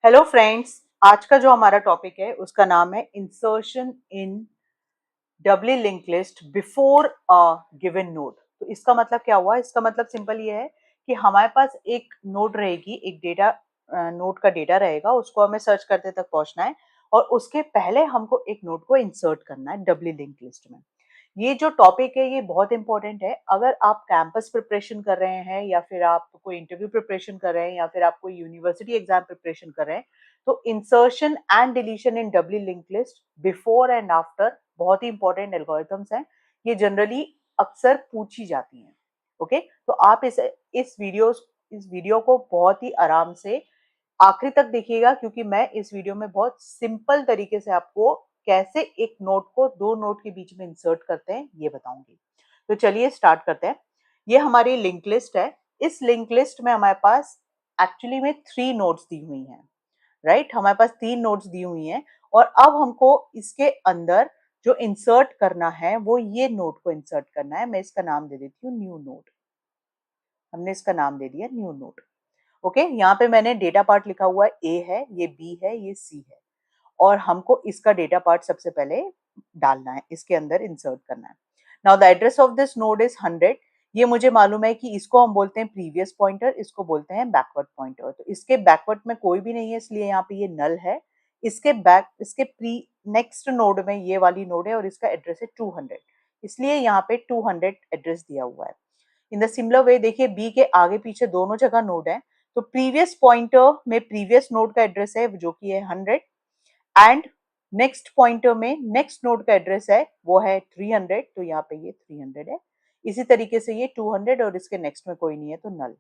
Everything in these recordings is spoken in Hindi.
हेलो फ्रेंड्स, आज का जो हमारा टॉपिक है उसका नाम है insertion in doubly linked list before a given node. तो इसका मतलब क्या हुआ? इसका मतलब सिंपल ये है कि हमारे पास एक नोड रहेगी, एक डेटा नोड का डेटा रहेगा, उसको हमें सर्च करते तक पहुंचना है और उसके पहले हमको एक नोड को इंसर्ट करना है डबली लिंक लिस्ट में। ये जो टॉपिक है ये बहुत इंपॉर्टेंट है। अगर आप कैंपस प्रिपरेशन कर रहे हैं या फिर आप कोई इंटरव्यू प्रिपरेशन कर रहे हैं या फिर आप कोई यूनिवर्सिटी एग्जाम प्रिपरेशन कर रहे हैं, तो insertion and deletion in doubly linked list before and after बहुत ही इंपॉर्टेंट एल्गोरिथम्स हैं। ये जनरली अक्सर पूछी जाती हैं। ओके, तो आप इस वीडियो को बहुत ही आराम से आखिरी तक देखिएगा, क्योंकि मैं इस वीडियो में बहुत सिंपल तरीके से आपको कैसे एक नोट को दो नोट के बीच में इंसर्ट करते हैं ये बताऊंगी। तो चलिए स्टार्ट करते हैं। ये हमारी लिंक लिस्ट है। इस लिंक लिस्ट में हमारे पास एक्चुअली में 3 नोट्स दी हुई हैं, राइट? हमारे पास 3 नोट्स दी हुई हैं और अब हमको इसके अंदर जो इंसर्ट करना है वो ये नोट को इंसर्ट करना है। मैं इसका नाम दे देती हूँ न्यू नोट। हमने इसका नाम दे दिया न्यू नोट। ओके, यहाँ पे मैंने डेटा पार्ट लिखा हुआ है, ए है, ये बी है, ये सी है और हमको इसका डेटा पार्ट सबसे पहले डालना है, इसके अंदर इंसर्ट करना है। Now the address of this node is 100। ये मुझे मालूम है कि इसको हम बोलते हैं प्रीवियस पॉइंटर, इसको बोलते हैं बैकवर्ड पॉइंटर। तो इसके बैकवर्ड में कोई भी नहीं है, इसलिए यहाँ पे ये नल है। इसके प्री नेक्स्ट नोड में ये वाली नोड है और इसका एड्रेस है 200, इसलिए यहाँ पे 200 एड्रेस दिया हुआ है। इन द सिमिलर वे देखिए, बी के आगे पीछे दोनों जगह नोड है, तो प्रीवियस पॉइंटर में प्रीवियस नोड का एड्रेस है जो कि है 100 एंड नेक्स्ट पॉइंटर में नेक्स्ट नोड का एड्रेस है वो है 300, तो यहाँ पे ये 300 है। इसी तरीके से ये 200 और इसके नेक्स्ट में कोई नहीं है तो null.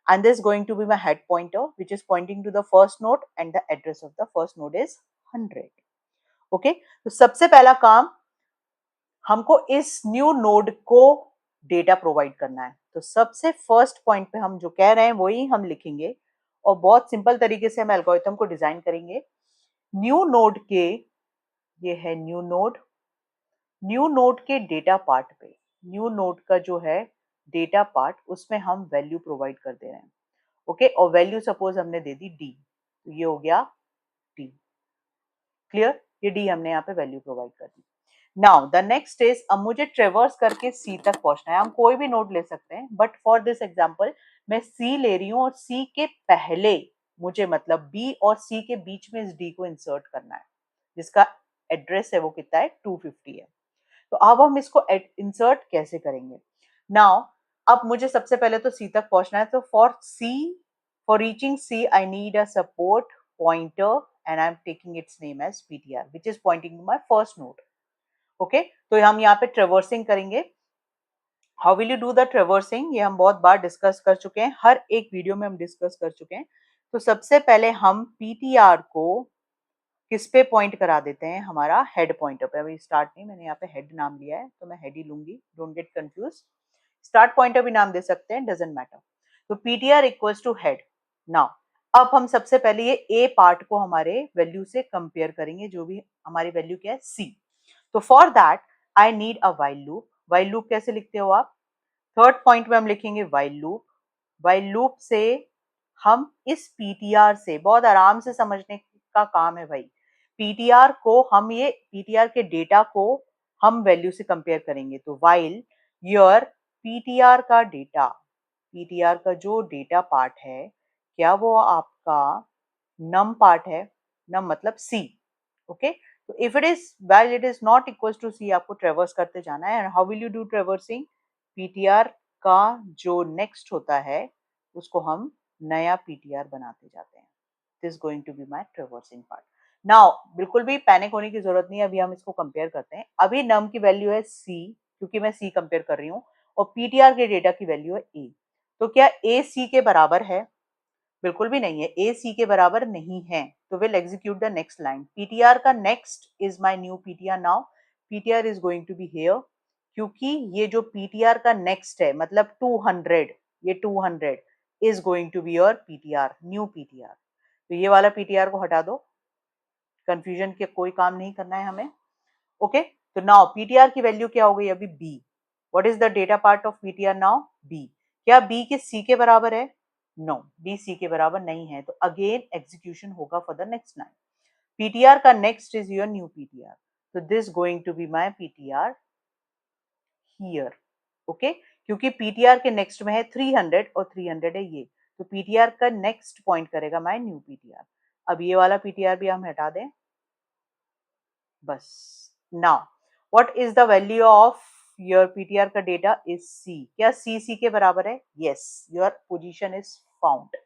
And this going to be my head pointer which is pointing to the first node and the address of the first node is 100। Okay, तो सबसे पहला काम हमको इस न्यू नोड को डेटा प्रोवाइड करना है। तो सबसे फर्स्ट पॉइंट पे हम जो कह रहे हैं वही हम लिखेंगे और बहुत सिंपल तरीके से हम एल्गोरिथम को डिजाइन करेंगे। न्यू नोड के, ये है न्यू नोड, न्यू नोड के डेटा पार्ट पे, न्यू नोड का जो है डेटा पार्ट उसमें हम वैल्यू प्रोवाइड कर दे रहे हैं। ओके, और वैल्यू सपोज हमने दे दी डी, तो ये हो गया डी। क्लियर? ये डी हमने यहाँ पे वैल्यू प्रोवाइड कर दी। नाउ द नेक्स्ट इज, अब मुझे ट्रेवर्स करके सी तक पहुंचना है। हम कोई भी नोड ले सकते हैं, बट फॉर दिस एग्जांपल मैं सी ले रही हूँ और सी के पहले मुझे मतलब बी और सी के बीच में इस डी को इंसर्ट करना है, जिसका एड्रेस है वो कितना है 250 है। तो अब हम इसको इंसर्ट कैसे करेंगे? नाउ अब मुझे सबसे पहले तो सी तक पहुंचना है, तो for reaching C I need a support pointer and I am taking its name as PTR which is pointing to my first node. Okay, तो हम यहाँ पे ट्रेवर्सिंग करेंगे। How will you do the traversing, ये हम बहुत बार डिस्कस कर चुके हैं, हर एक वीडियो में हम डिस्कस कर चुके हैं। तो सबसे पहले हम पीटीआर को किस पे पॉइंट करा देते हैं? हमारा हेड पॉइंटर पे। अभी स्टार्ट नहीं, मैंने यहाँ पे हेड नाम लिया है तो मैं हेड ही लूंगी, don't get confuse. Start pointer भी नाम दे सकते हैं, डजेंट मैटर। तो PTR equals to head. Now अब हम सबसे पहले ये ए पार्ट को हमारे वैल्यू से कंपेयर करेंगे, जो भी हमारी वैल्यू क्या है सी। तो for that I need a while loop. While loop कैसे लिखते हो आप? थर्ड पॉइंट में हम लिखेंगे व्हाइल लूप। व्हाइल लूप से हम इस पीटीआर से, बहुत आराम से समझने का काम है भाई, पीटीआर को हम, ये पीटीआर के डेटा को हम वैल्यू से कंपेयर करेंगे। तो व्हाइल योर पीटीआर का डेटा, पीटीआर का जो डेटा पार्ट है क्या वो आपका नम पार्ट है? नम मतलब सी। ओके, तो if it is while it is not equal to C, आपको ट्रेवर्स करते जाना है। And how will you do traversing? PTR का जो नेक्स्ट होता है उसको हम नया पीटीआर बनाते जाते हैं। This going to be my traversing part. Now बिल्कुल भी पैनिक होने की जरूरत नहीं है, अभी हम इसको कंपेयर करते हैं। अभी नम की वैल्यू है सी, क्योंकि मैं सी कंपेयर कर रही हूँ, और पीटीआर के डेटा की वैल्यू है ए। तो क्या ए सी के बराबर है? बिल्कुल भी नहीं है, ए सी के बराबर नहीं है। तो will execute the next line. PTR का next is my new PTR. Now PTR is going to be here, क्योंकि ये जो पीटीआर का नेक्स्ट है मतलब 200, ये 200 is going to be your PTR, new PTR. तो ये वाला पीटीआर को हटा दो, कंफ्यूजन के कोई काम नहीं करना है हमें। ओके, तो नाउ पीटीआर की वैल्यू क्या हो गई अभी? B. What is the data part of PTR now? B. क्या बी के सी के बराबर है? नो, डी सी के बराबर नहीं है, तो अगेन एग्जीक्यूशन होगा फॉर द नेक्स्ट 9। पीटीआर का next is your new PTR, तो this going to be my PTR here. Okay, क्योंकि पीटीआर के नेक्स्ट में है 300 और 300 है ये, तो पीटीआर का नेक्स्ट पॉइंट करेगा माय न्यू पीटीआर। अब ये वाला पीटीआर भी हम हटा दें बस। Now what is the value of your PTR का डेटा इज सी। क्या सी सी के बराबर है? Yes, your position is found,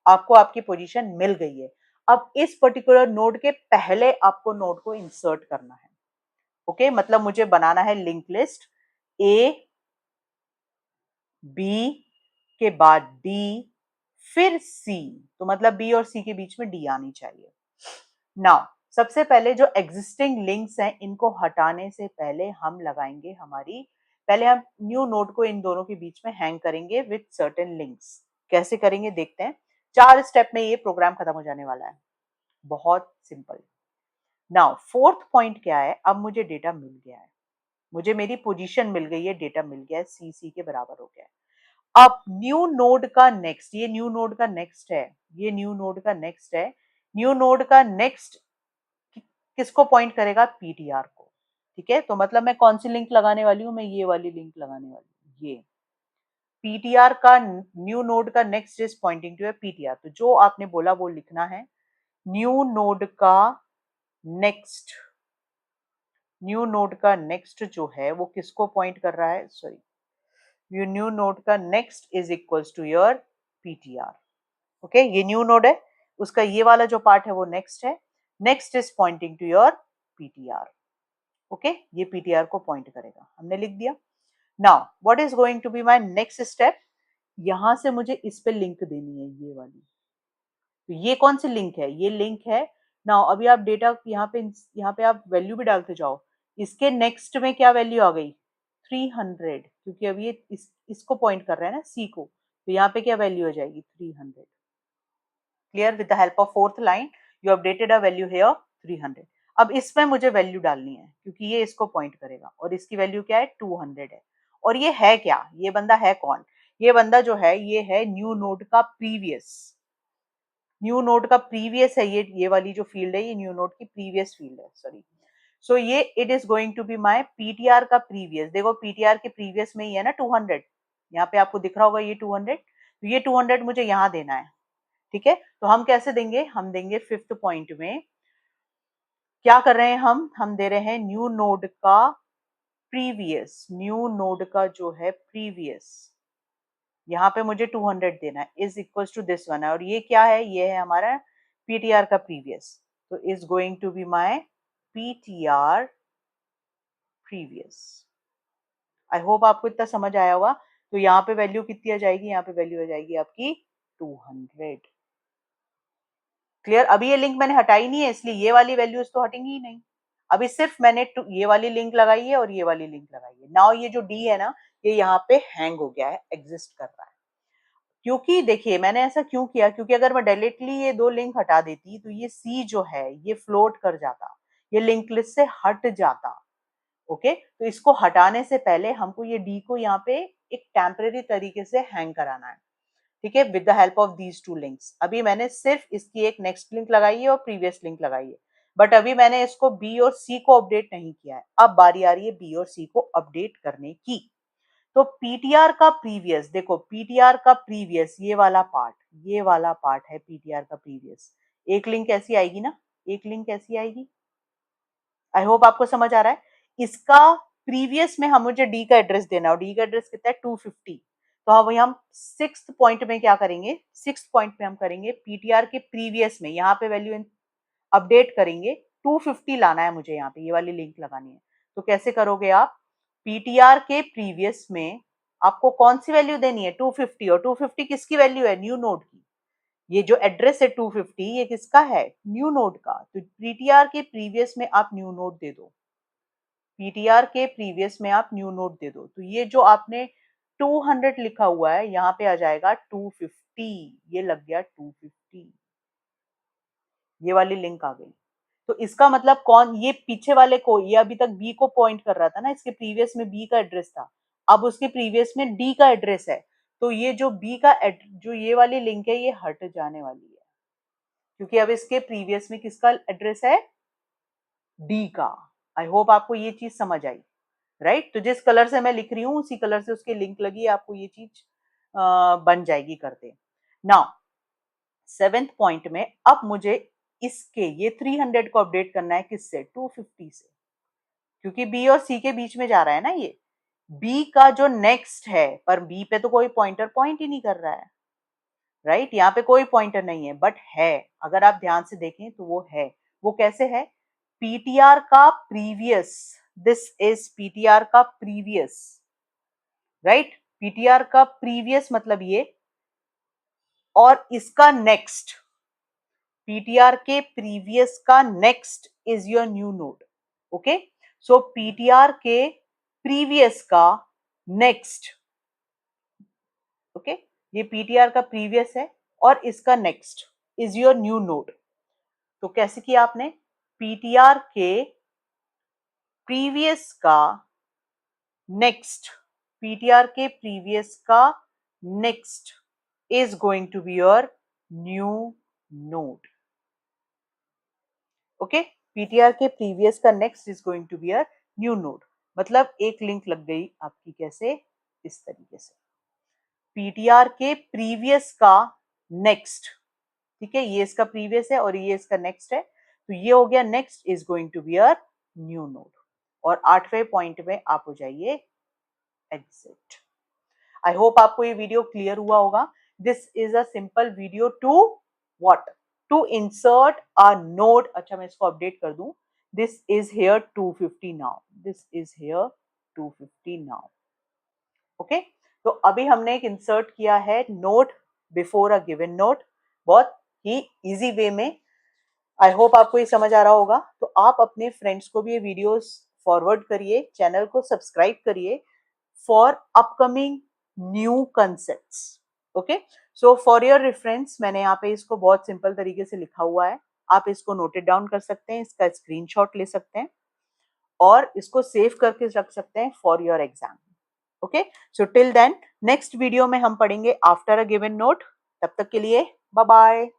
आपको आपकी पोजीशन मिल गई है। अब इस पर्टिकुलर नोड के पहले आपको नोड को इंसर्ट करना है। ओके, मतलब मुझे बनाना है लिंक लिस्ट ए बी के बाद डी फिर सी, तो मतलब बी और सी के बीच में डी आनी चाहिए। नाउ सबसे पहले जो एग्जिस्टिंग लिंक्स हैं इनको हटाने से पहले हम लगाएंगे पहले हम न्यू नोड को इन दोनों के बीच में हैंग करेंगे विद सर्टेन लिंक्स। कैसे करेंगे देखते हैं, 4 स्टेप में ये प्रोग्राम खत्म हो जाने वाला है, बहुत सिंपल। नाउ फोर्थ पॉइंट क्या है, अब मुझे डेटा मिल गया है, मुझे मेरी पोजीशन मिल गई है, डेटा मिल गया है, सी सी के बराबर हो गया है। अब न्यू नोड का नेक्स्ट, ये न्यू नोड का नेक्स्ट है, ये न्यू नोड का नेक्स्ट है, न्यू नोड का नेक्स्ट किसको पॉइंट करेगा? पीटीआर को। ठीक है, तो मतलब मैं कौन सी लिंक लगाने वाली हूँ? मैं ये वाली लिंक लगाने वाली हूँ, ये पीटीआर का न्यू नोड का next is pointing to PTR, तो जो आपने बोला वो लिखना है। न्यू नोड का नेक्स्ट, न्यू नोड का नेक्स्ट जो है वो किसको पॉइंट कर रहा है? सॉरी, ये न्यू नोड का next is equals to your PTR. Okay, ये न्यू नोड है, उसका ये वाला जो पार्ट है वो नेक्स्ट है, next is pointing to your PTR. Okay, ये पीटीआर को पॉइंट करेगा, हमने लिख दिया। Now what is going to be my next step, यहां से मुझे इस पे लिंक देनी है, ये वाली। तो ये कौन सी लिंक है? ये लिंक है। नाउ अभी आप डेटा यहाँ पे आप वैल्यू भी डालते जाओ, इसके नेक्स्ट में क्या वैल्यू आ गई? 300, क्योंकि अब ये इसको पॉइंट कर रहा है ना, सी को, तो यहाँ पे क्या वैल्यू हो जाएगी? 300। Clear? With the help of fourth line you updated a value here 300। अब इसमें मुझे वैल्यू डालनी है, क्योंकि ये इसको पॉइंट करेगा, और इसकी वैल्यू क्या है? 200 है। और ये है क्या? ये बंदा है कौन? ये बंदा जो है ये है न्यू नोड का प्रीवियस, न्यू नोड का प्रीवियस है, ये वाली जो फील्ड है ये न्यू नोड की प्रीवियस फील्ड है, सॉरी। सो ये it is going to be my PTR का प्रीवियस। देखो पीटीआर के प्रीवियस में ही है ना 200, यहाँ पे आपको दिख रहा होगा ये 200, तो ये 200 मुझे यहाँ देना है। ठीक है, तो हम कैसे देंगे? हम देंगे फिफ्थ पॉइंट में, क्या कर रहे हैं हम दे रहे हैं न्यू नोड का प्रीवियस, न्यू नोड का जो है प्रीवियस, यहाँ पे मुझे 200 देना है, is equal to this one है, और ये क्या है? ये है हमारा पीटीआर का प्रीवियस, तो is going to be my PTR previous. I hope आपको इतना समझ आया होगा। तो यहाँ पे वैल्यू कितनी आ जाएगी? यहाँ पे वैल्यू आ जाएगी आपकी 200। क्लियर? अभी ये लिंक मैंने हटाई नहीं है, इसलिए ये वाली वैल्यूज तो हटेंगी ही नहीं। अभी सिर्फ मैंने ये वाली लिंक लगाई है और ये वाली लिंक लगाई है। नाउ ये जो डी है ना, ये यहाँ पे हैंग हो गया है, एग्जिस्ट कर रहा है। क्योंकि देखिए मैंने ऐसा क्यों किया, क्योंकि अगर मैं डायरेक्टली ये दो लिंक हटा देती तो ये सी जो है ये फ्लोट कर जाता, ये लिंक लिस्ट से हट जाता। ओके, तो इसको हटाने से पहले हमको ये डी को यहाँ पे एक टेम्परेरी तरीके से हैंग कराना है। ठीक है, with the help of these two links. अभी मैंने सिर्फ इसकी एक नेक्स्ट लिंक लगाई है और प्रीवियस लिंक लगाई है, बट अभी मैंने इसको बी और सी को अपडेट नहीं किया है। अब बारी आ रही है बी और सी को अपडेट करने की। तो पीटीआर का प्रीवियस, देखो पीटीआर का प्रीवियस ये वाला पार्ट, ये वाला पार्ट है पीटीआर का प्रीवियस। एक लिंक ऐसी आएगी ना, एक लिंक ऐसी आएगी। आई होप आपको समझ आ रहा है। इसका प्रीवियस में हम मुझे डी का एड्रेस देना, और डी का एड्रेस कितना है? 250। तो हम सिक्स्थ पॉइंट में क्या करेंगे? सिक्स्थ पॉइंट में हम करेंगे पीटीआर के प्रीवियस में, यहाँ पे वैल्यू अपडेट करेंगे, 250 लाना है मुझे, यहाँ पे ये वाली लिंक लगानी है। तो कैसे करोगे आप? पीटीआर के प्रीवियस में आपको कौन सी वैल्यू देनी है? 250, और 250 किसकी वैल्यू है? न्यू नोड की। ये जो एड्रेस है 250 ये किसका है? न्यू नोड का। तो पीटीआर के प्रीवियस में आप न्यू नोड दे दो, पीटीआर के प्रीवियस में आप न्यू नोड दे दो। तो ये जो आपने 200 लिखा हुआ है यहाँ पे आ जाएगा 250, ये लग गया 250, ये वाली लिंक आ गई। तो इसका मतलब कौन? ये पीछे वाले को, ये अभी तक बी को पॉइंट कर रहा था ना, इसके प्रीवियस में बी का एड्रेस था, अब उसके प्रीवियस में डी का एड्रेस है, तो ये जो बी का जो ये वाली लिंक है ये हट जाने वाली है, क्योंकि अब इसके प्रीवियस में किसका एड्रेस है, डी का। आई होप आपको ये चीज समझ आई, राइट। तो जिस कलर से मैं लिख रही हूँ उसी कलर से उसकी लिंक लगी, आपको ये चीज बन जाएगी करते। नाउ 7th पॉइंट में अब मुझे इसके ये 300 को अपडेट करना है किससे, 250 से, क्योंकि बी और सी के बीच में जा रहा है ना ये। बी का जो नेक्स्ट है, पर बी पे तो कोई पॉइंटर पॉइंट ही नहीं कर रहा है, राइट। यहाँ पे कोई पॉइंटर नहीं है, बट है, अगर आप ध्यान से देखें तो वो है। वो कैसे है, पीटीआर का प्रीवियस, दिस इज पीटीआर का प्रीवियस, राइट। पीटीआर का प्रीवियस मतलब ये, और इसका नेक्स्ट, पीटीआर के प्रीवियस का next is your new node. Okay, so PTR के प्रीवियस का नेक्स्ट, ओके, ये पीटीआर का प्रीवियस है और इसका next is your new node. तो कैसे किया आपने, पीटीआर के प्रीवियस का नेक्स्ट, पीटीआर के प्रीवियस का next is going to be your new node. Okay, PTR के प्रीवियस का next is going to be your new node. मतलब एक लिंक लग गई आपकी, कैसे, इस तरीके से, पीटीआर के प्रीवियस का नेक्स्ट, ठीक है, ये इसका प्रीवियस है और ये इसका नेक्स्ट है, तो ये हो गया next is going to be your new node. और 8वें पॉइंट में आप हो जाइए एग्जिट। आई होप आपको ये वीडियो क्लियर हुआ होगा। This is a simple video to what, to insert a node. अच्छा, मैं इसको अपडेट कर दूं, this is here 250 now, this is here 250 now. Okay, तो अभी हमने एक इंसर्ट किया है node before a given node, बहुत ही इजी वे में। आई होप आपको ये समझ आ रहा होगा। तो आप अपने फ्रेंड्स को भी ये वीडियोस फॉरवर्ड करिए, चैनल को सब्सक्राइब करिए for upcoming new concepts. Okay, so for your reference मैंने यहाँ पे इसको बहुत सिंपल तरीके से लिखा हुआ है, आप इसको नोटेड डाउन कर सकते हैं, इसका स्क्रीनशॉट ले सकते हैं और इसको सेव करके रख सकते हैं for your exam. Okay, so till then next video में हम पढ़ेंगे आफ्टर अ गिवन नोट। तब तक के लिए बाय बाय।